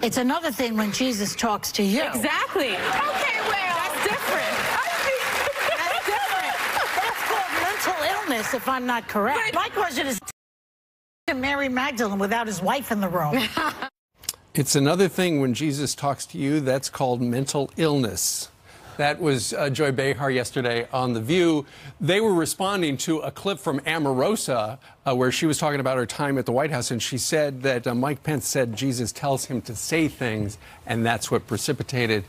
It's another thing when Jesus talks to you. Exactly. Okay, well, that's different. That's different. That's called mental illness, if I'm not correct. My question is, Mary Magdalene without his wife in the room. It's another thing when Jesus talks to you. That's called mental illness. That was Joy Behar yesterday on The View. They were responding to a clip from Omarosa where she was talking about her time at the White House, and she said that Mike Pence said Jesus tells him to say things, and that's what precipitated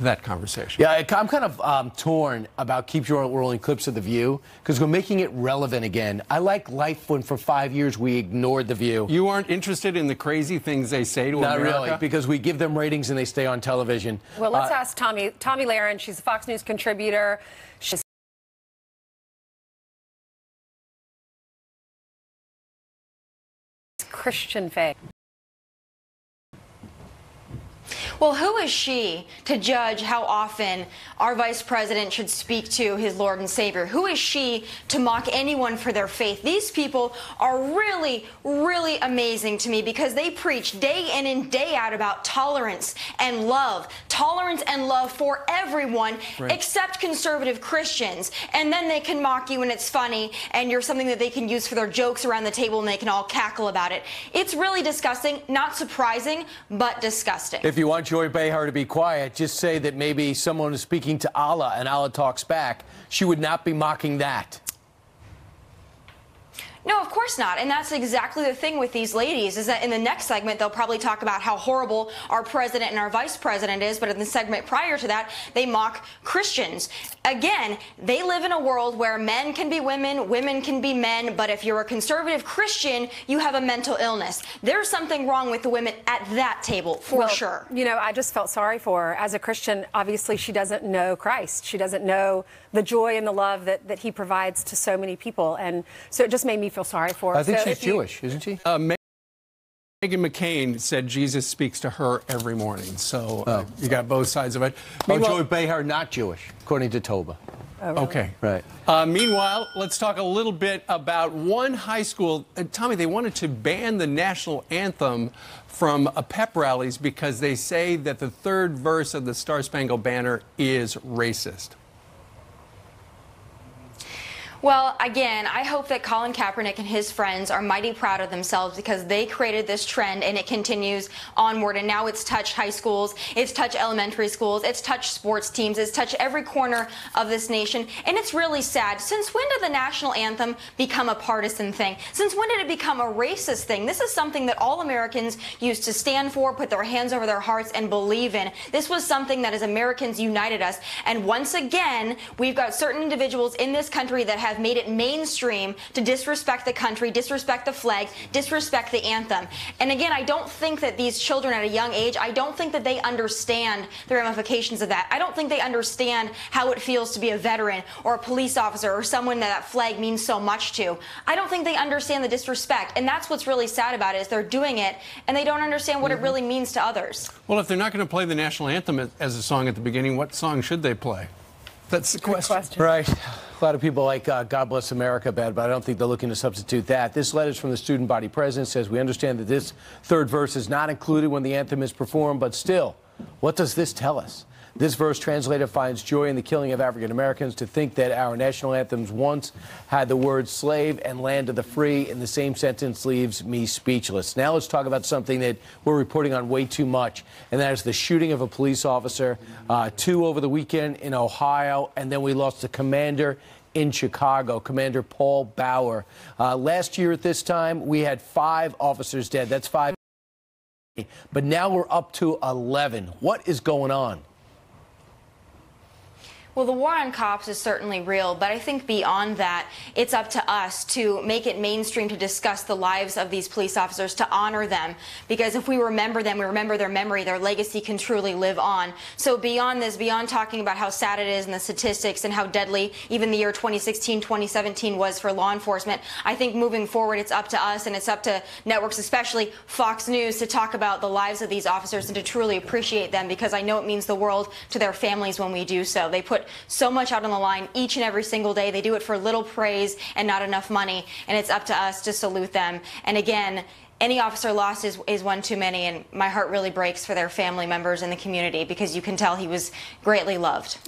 that conversation. Yeah, I'm kind of torn about keep rolling clips of The View because we're making it relevant again. I like life when for 5 years we ignored The View. You aren't interested in the crazy things they say to America? Not really, because we give them ratings and they stay on television. Well, let's ask Tomi Lahren. She's a Fox News contributor. She's Christian faith. Well, who is she to judge how often our vice president should speak to his Lord and Savior? Who is she to mock anyone for their faith? These people are really, really amazing to me because they preach day in and day out about tolerance and love for everyone except conservative Christians. And then they can mock you and it's funny and you're something that they can use for their jokes around the table and they can all cackle about it. It's really disgusting, not surprising, but disgusting. If you want Joy Behar to be quiet, just say that maybe someone is speaking to Allah and Allah talks back. She would not be mocking that. No, of course not. And that's exactly the thing with these ladies, is that in the next segment, they'll probably talk about how horrible our president and our vice president is. But in the segment prior to that, they mock Christians. Again, they live in a world where men can be women, women can be men. But if you're a conservative Christian, you have a mental illness. There's something wrong with the women at that table, for sure. You know, I just felt sorry for her. As a Christian, obviously, she doesn't know Christ. She doesn't know the joy and the love that he provides to so many people. And so it just made me feel sorry for her. I think she's Jewish, isn't she? Meghan McCain said Jesus speaks to her every morning. So you got both sides of it. Joy Behar not Jewish, according to Toba. Oh, really? Okay. Right. Meanwhile, let's talk a little bit about one high school. Tommy, they wanted to ban the national anthem from pep rallies because they say that the third verse of the Star Spangled Banner is racist. Well, again, I hope that Colin Kaepernick and his friends are mighty proud of themselves because they created this trend and it continues onward. And now it's touched high schools, it's touched elementary schools, it's touched sports teams, it's touched every corner of this nation. And it's really sad. Since when did the national anthem become a partisan thing? Since when did it become a racist thing? This is something that all Americans used to stand for, put their hands over their hearts, and believe in. This was something that as Americans united us. And once again, we've got certain individuals in this country that have made it mainstream to disrespect the country, disrespect the flag, disrespect the anthem. And again, I don't think that these children at a young age, I don't think that they understand the ramifications of that. I don't think they understand how it feels to be a veteran or a police officer or someone that flag means so much to. I don't think they understand the disrespect. And that's what's really sad about it, is they're doing it and they don't understand what it really means to others. Well, if they're not going to play the national anthem as a song at the beginning, what song should they play? That's the question. Right. A lot of people like God Bless America bad, but I don't think they're looking to substitute that. This letter is from the student body president. Says, we understand that this third verse is not included when the anthem is performed, but still, what does this tell us? This verse translated finds joy in the killing of African Americans. To think that our national anthems once had the words slave and land of the free in the same sentence leaves me speechless. Now let's talk about something that we're reporting on way too much, and that is the shooting of a police officer, 2 over the weekend in Ohio, and then we lost the commander in Chicago, Commander Paul Bauer. Last year at this time, we had 5 officers dead. That's 5. But now we're up to 11. What is going on? Well, the war on cops is certainly real, but I think beyond that, it's up to us to make it mainstream to discuss the lives of these police officers, to honor them, because if we remember them, we remember their memory, their legacy can truly live on. So beyond this, beyond talking about how sad it is and the statistics and how deadly even the year 2016, 2017 was for law enforcement, I think moving forward, it's up to us and it's up to networks, especially Fox News, to talk about the lives of these officers and to truly appreciate them, because I know it means the world to their families when we do so. They put so much out on the line each and every single day. They do it for little praise and not enough money, and it's up to us to salute them. And again, any officer lost is one too many, and my heart really breaks for their family members in the community because you can tell he was greatly loved.